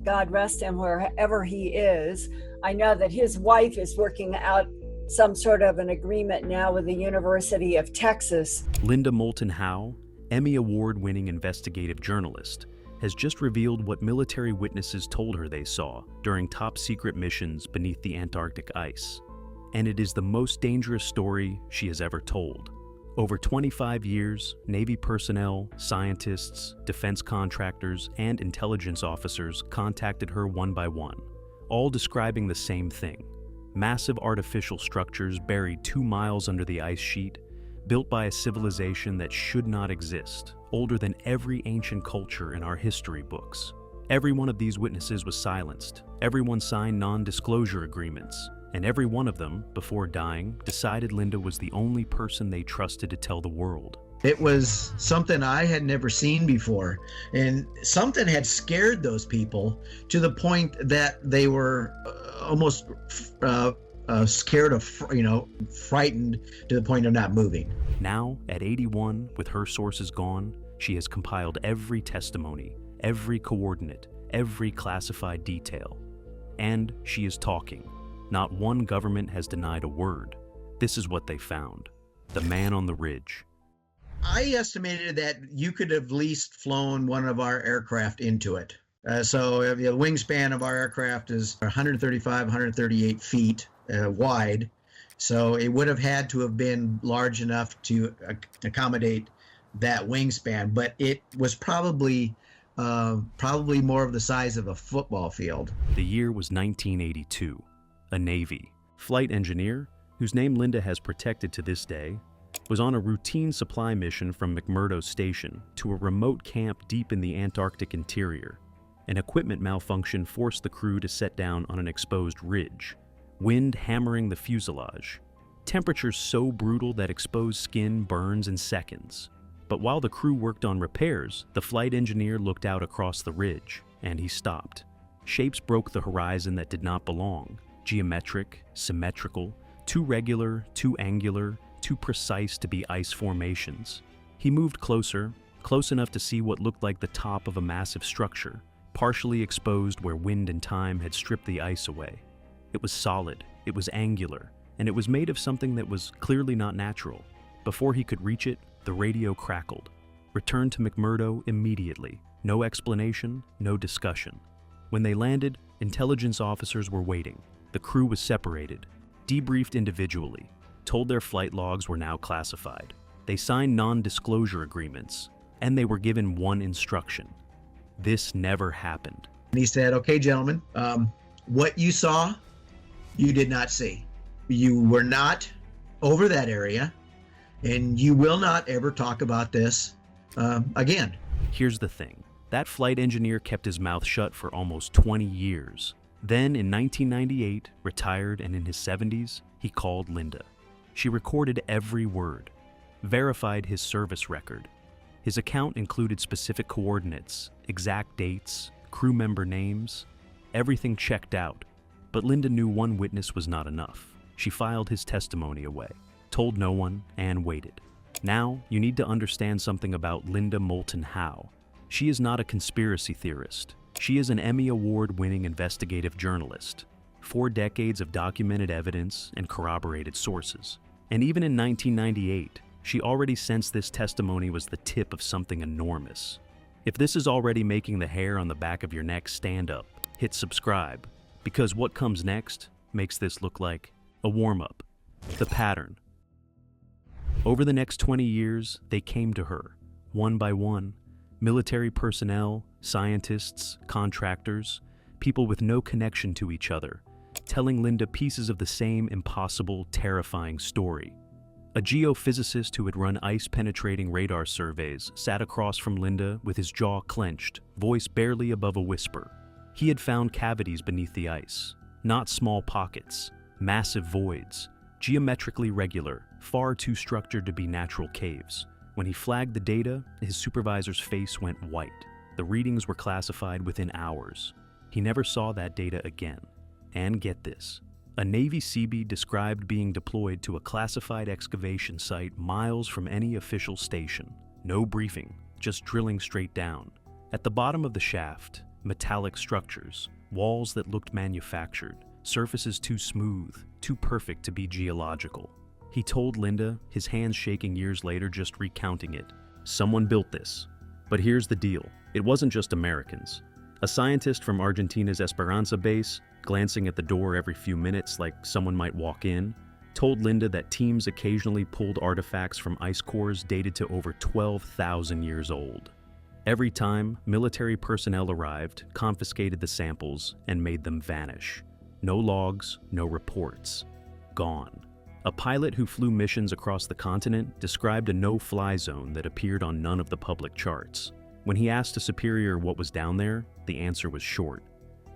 God rest him wherever he is. I know that his wife is working out some sort of an agreement now with the University of Texas. Linda Moulton Howe, Emmy Award-winning investigative journalist, has just revealed what military witnesses told her they saw during top-secret missions beneath the Antarctic ice. And it is the most dangerous story she has ever told. Over 25 years, Navy personnel, scientists, defense contractors, and intelligence officers contacted her one by one, all describing the same thing: massive artificial structures buried 2 miles under the ice sheet, built by a civilization that should not exist, older than every ancient culture in our history books. Every one of these witnesses was silenced. Everyone signed non-disclosure agreements. And every one of them, before dying, decided Linda was the only person they trusted to tell the world. It was something I had never seen before, and something had scared those people to the point that they were almost scared of, frightened to the point of not moving. Now, at 81, with her sources gone, she has compiled every testimony, every coordinate, every classified detail. And she is talking. Not one government has denied a word. This is what they found: the man on the ridge. I estimated that you could have at least flown one of our aircraft into it. So the wingspan of our aircraft is 135, 138 feet wide. So it would have had to have been large enough to accommodate that wingspan, but it was probably more of the size of a football field. The year was 1982. A Navy flight engineer, whose name Linda has protected to this day, was on a routine supply mission from McMurdo Station to a remote camp deep in the Antarctic interior. An equipment malfunction forced the crew to set down on an exposed ridge, wind hammering the fuselage, temperatures so brutal that exposed skin burns in seconds. But while the crew worked on repairs, the flight engineer looked out across the ridge, and he stopped. Shapes broke the horizon that did not belong. Geometric, symmetrical, too regular, too angular, too precise to be ice formations. He moved closer, close enough to see what looked like the top of a massive structure, partially exposed where wind and time had stripped the ice away. It was solid, it was angular, and it was made of something that was clearly not natural. Before he could reach it, the radio crackled. Return to McMurdo immediately. No explanation, no discussion. When they landed, intelligence officers were waiting. The crew was separated, debriefed individually, told their flight logs were now classified. They signed non-disclosure agreements, and they were given one instruction: this never happened. And he said, "Okay, gentlemen, what you saw, you did not see. You were not over that area, and you will not ever talk about this again." Here's the thing. That flight engineer kept his mouth shut for almost 20 years. Then, in 1998, retired and in his 70s, he called Linda. She recorded every word, verified his service record. His account included specific coordinates, exact dates, crew member names. Everything checked out. But Linda knew one witness was not enough. She filed his testimony away, told no one, and waited. Now, you need to understand something about Linda Moulton Howe. She is not a conspiracy theorist. She is an Emmy Award-winning investigative journalist. 4 decades of documented evidence and corroborated sources. And even in 1998, she already sensed this testimony was the tip of something enormous. If this is already making the hair on the back of your neck stand up, hit subscribe, because what comes next makes this look like a warm-up. The pattern. Over the next 20 years, they came to her, one by one. Military personnel, scientists, contractors, people with no connection to each other, telling Linda pieces of the same impossible, terrifying story. A geophysicist who had run ice-penetrating radar surveys sat across from Linda with his jaw clenched, voice barely above a whisper. He had found cavities beneath the ice, not small pockets, massive voids, geometrically regular, far too structured to be natural caves. When he flagged the data, his supervisor's face went white. The readings were classified within hours. He never saw that data again. And get this, a Navy Seabee described being deployed to a classified excavation site miles from any official station. No briefing, just drilling straight down. At the bottom of the shaft, metallic structures, walls that looked manufactured, surfaces too smooth, too perfect to be geological. He told Linda, his hands shaking years later just recounting it. Someone built this. But here's the deal. It wasn't just Americans. A scientist from Argentina's Esperanza base, glancing at the door every few minutes like someone might walk in, told Linda that teams occasionally pulled artifacts from ice cores dated to over 12,000 years old. Every time, military personnel arrived, confiscated the samples, and made them vanish. No logs, no reports. Gone. A pilot who flew missions across the continent described a no-fly zone that appeared on none of the public charts. When he asked a superior what was down there, the answer was short.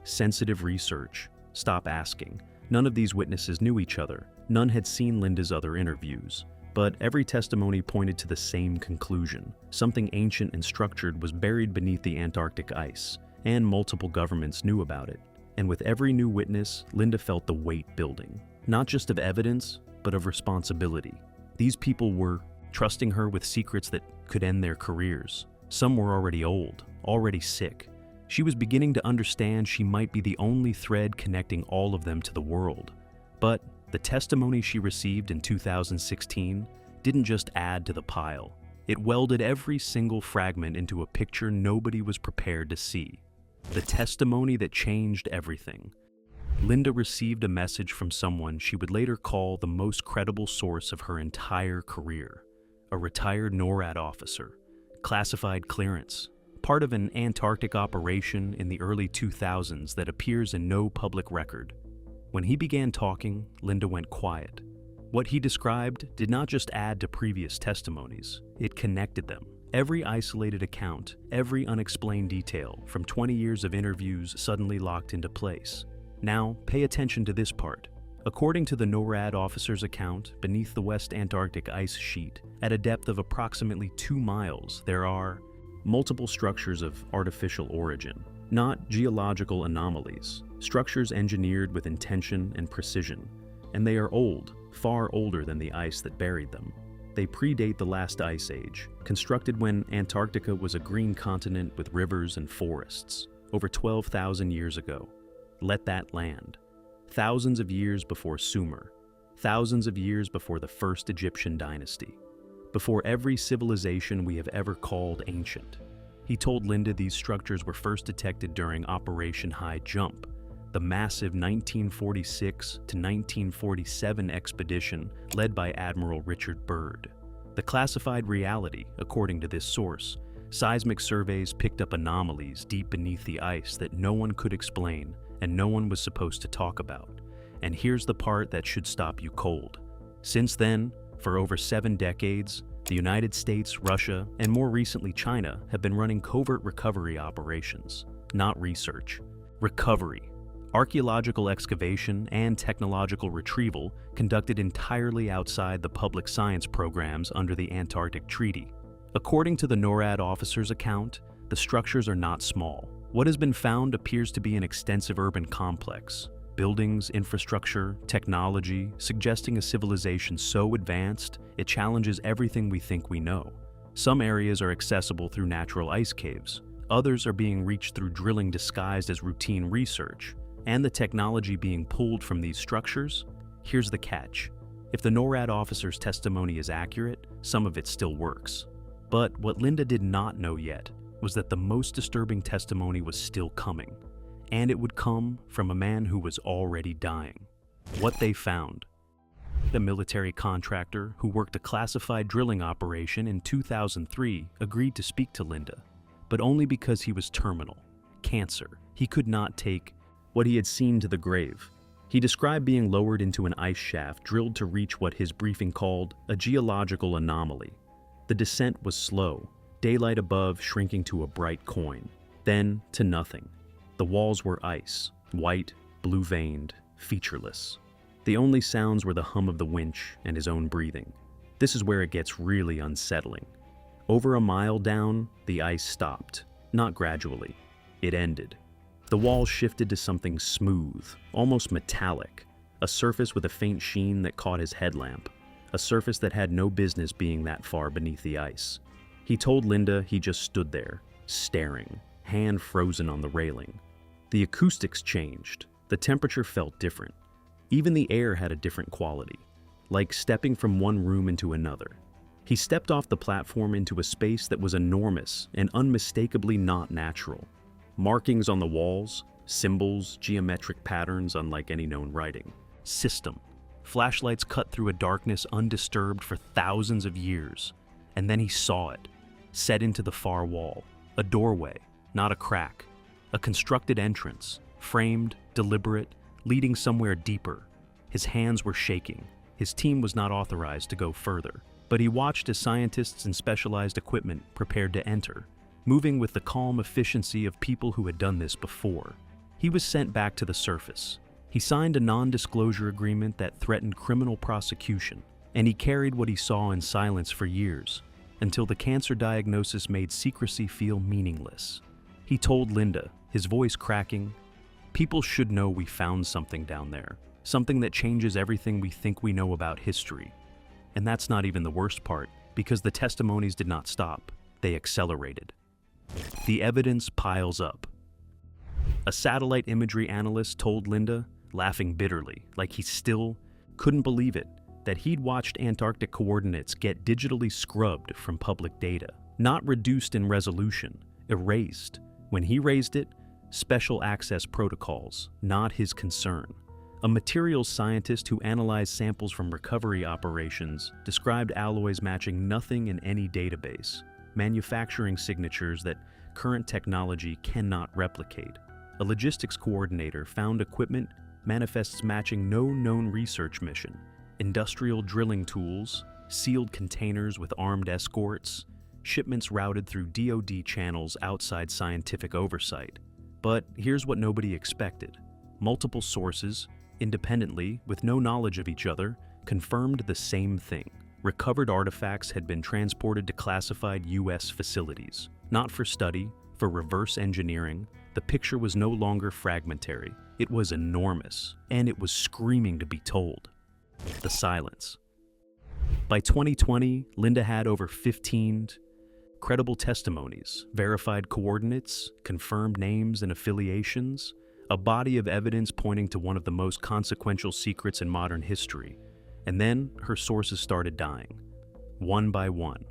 Sensitive research. Stop asking. None of these witnesses knew each other. None had seen Linda's other interviews. But every testimony pointed to the same conclusion. Something ancient and structured was buried beneath the Antarctic ice, and multiple governments knew about it. And with every new witness, Linda felt the weight building. Not just of evidence, but of responsibility. These people were trusting her with secrets that could end their careers. Some were already old, already sick. She was beginning to understand she might be the only thread connecting all of them to the world. But the testimony she received in 2016 didn't just add to the pile. It welded every single fragment into a picture nobody was prepared to see. The testimony that changed everything. Linda received a message from someone she would later call the most credible source of her entire career, a retired NORAD officer, classified clearance, part of an Antarctic operation in the early 2000s that appears in no public record. When he began talking, Linda went quiet. What he described did not just add to previous testimonies, it connected them. Every isolated account, every unexplained detail from 20 years of interviews suddenly locked into place. Now, pay attention to this part. According to the NORAD officer's account, beneath the West Antarctic ice sheet, at a depth of approximately 2 miles, there are multiple structures of artificial origin, not geological anomalies, structures engineered with intention and precision, and they are old, far older than the ice that buried them. They predate the last ice age, constructed when Antarctica was a green continent with rivers and forests, over 12,000 years ago. Let that land. Thousands of years before Sumer, thousands of years before the first Egyptian dynasty, before every civilization we have ever called ancient. He told Linda these structures were first detected during Operation High Jump, the massive 1946 to 1947 expedition led by Admiral Richard Byrd. The classified reality, according to this source, seismic surveys picked up anomalies deep beneath the ice that no one could explain and no one was supposed to talk about. And here's the part that should stop you cold. Since then, for over 7 decades, the United States, Russia, and more recently China have been running covert recovery operations, not research. Recovery. Archaeological excavation and technological retrieval conducted entirely outside the public science programs under the Antarctic Treaty. According to the NORAD officer's account, the structures are not small. What has been found appears to be an extensive urban complex. Buildings, infrastructure, technology, suggesting a civilization so advanced, it challenges everything we think we know. Some areas are accessible through natural ice caves. Others are being reached through drilling disguised as routine research. And the technology being pulled from these structures? Here's the catch. If the NORAD officer's testimony is accurate, some of it still works. But what Linda did not know yet was that the most disturbing testimony was still coming. And it would come from a man who was already dying. What they found. The military contractor who worked a classified drilling operation in 2003 agreed to speak to Linda, but only because he was terminal. Cancer. He could not take what he had seen to the grave. He described being lowered into an ice shaft drilled to reach what his briefing called a geological anomaly. The descent was slow, daylight above shrinking to a bright coin, then to nothing. The walls were ice, white, blue-veined, featureless. The only sounds were the hum of the winch and his own breathing. This is where it gets really unsettling. Over a mile down, the ice stopped, not gradually. It ended. The walls shifted to something smooth, almost metallic, a surface with a faint sheen that caught his headlamp, a surface that had no business being that far beneath the ice. He told Linda he just stood there, staring, hand frozen on the railing. The acoustics changed. The temperature felt different. Even the air had a different quality, like stepping from one room into another. He stepped off the platform into a space that was enormous and unmistakably not natural. Markings on the walls, symbols, geometric patterns unlike any known writing. System. Flashlights cut through a darkness undisturbed for thousands of years. And then he saw it, set into the far wall. A doorway, not a crack. A constructed entrance, framed, deliberate, leading somewhere deeper. His hands were shaking. His team was not authorized to go further. But he watched as scientists in specialized equipment prepared to enter, moving with the calm efficiency of people who had done this before. He was sent back to the surface. He signed a non-disclosure agreement that threatened criminal prosecution, and he carried what he saw in silence for years, until the cancer diagnosis made secrecy feel meaningless. He told Linda, his voice cracking, "People should know we found something down there, something that changes everything we think we know about history." And that's not even the worst part, because the testimonies did not stop. They accelerated. The evidence piles up. A satellite imagery analyst told Linda, laughing bitterly, like he still couldn't believe it, that he'd watched Antarctic coordinates get digitally scrubbed from public data, not reduced in resolution, erased. When he raised it, special access protocols, not his concern. A materials scientist who analyzed samples from recovery operations described alloys matching nothing in any database, manufacturing signatures that current technology cannot replicate. A logistics coordinator found equipment manifests matching no known research mission, industrial drilling tools, sealed containers with armed escorts, shipments routed through DoD channels outside scientific oversight. But here's what nobody expected. Multiple sources, independently, with no knowledge of each other, confirmed the same thing. Recovered artifacts had been transported to classified U.S. facilities, not for study, for reverse engineering. The picture was no longer fragmentary. It was enormous, and it was screaming to be told. The silence. By 2020, Linda had over 15 credible testimonies, verified coordinates, confirmed names and affiliations, a body of evidence pointing to one of the most consequential secrets in modern history. And then her sources started dying, one by one.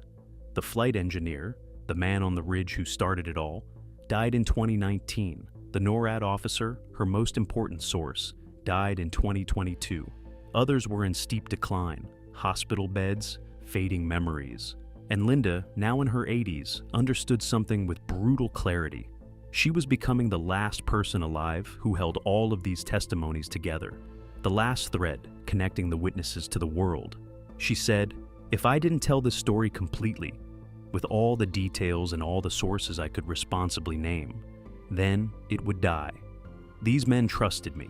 The flight engineer, the man on the ridge who started it all, died in 2019. The NORAD officer, her most important source, died in 2022. Others were in steep decline, hospital beds, fading memories. And Linda, now in her 80s, understood something with brutal clarity. She was becoming the last person alive who held all of these testimonies together, the last thread connecting the witnesses to the world. She said, "If I didn't tell this story completely, with all the details and all the sources I could responsibly name, then it would die. These men trusted me.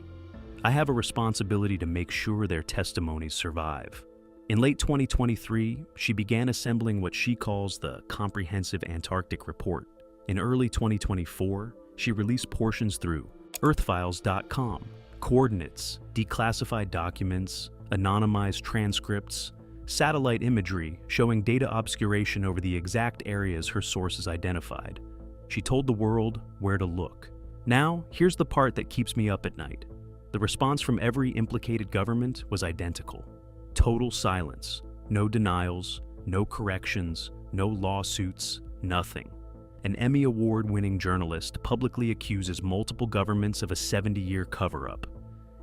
I have a responsibility to make sure their testimonies survive." In late 2023, she began assembling what she calls the Comprehensive Antarctic Report. In early 2024, she released portions through earthfiles.com, coordinates, declassified documents, anonymized transcripts, satellite imagery showing data obscuration over the exact areas her sources identified. She told the world where to look. Now, here's the part that keeps me up at night. The response from every implicated government was identical. Total silence, no denials, no corrections, no lawsuits, nothing. An Emmy Award-winning journalist publicly accuses multiple governments of a 70-year cover-up,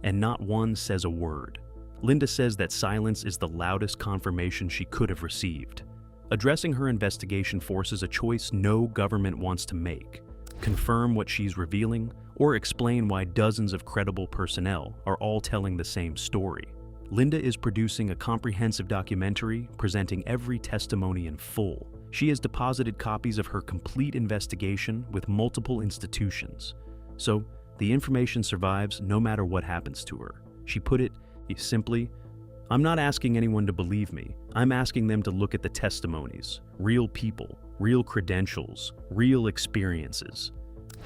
and not one says a word. Linda says that silence is the loudest confirmation she could have received. Addressing her investigation forces a choice no government wants to make: confirm what she's revealing, or explain why dozens of credible personnel are all telling the same story. Linda is producing a comprehensive documentary presenting every testimony in full. She has deposited copies of her complete investigation with multiple institutions. So, the information survives no matter what happens to her. She put it simply, "I'm not asking anyone to believe me. I'm asking them to look at the testimonies, real people, real credentials, real experiences.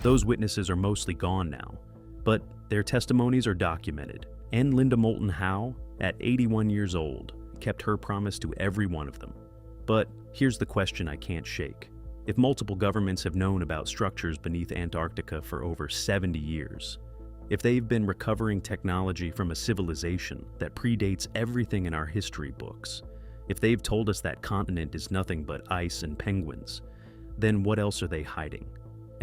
Those witnesses are mostly gone now, but their testimonies are documented. And Linda Moulton Howe, at 81 years old, kept her promise to every one of them. But here's the question I can't shake. If multiple governments have known about structures beneath Antarctica for over 70 years, if they've been recovering technology from a civilization that predates everything in our history books, if they've told us that continent is nothing but ice and penguins, then what else are they hiding?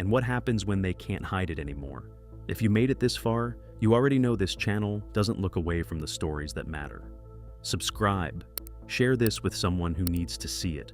And what happens when they can't hide it anymore? If you made it this far, you already know this channel doesn't look away from the stories that matter. Subscribe. Share this with someone who needs to see it.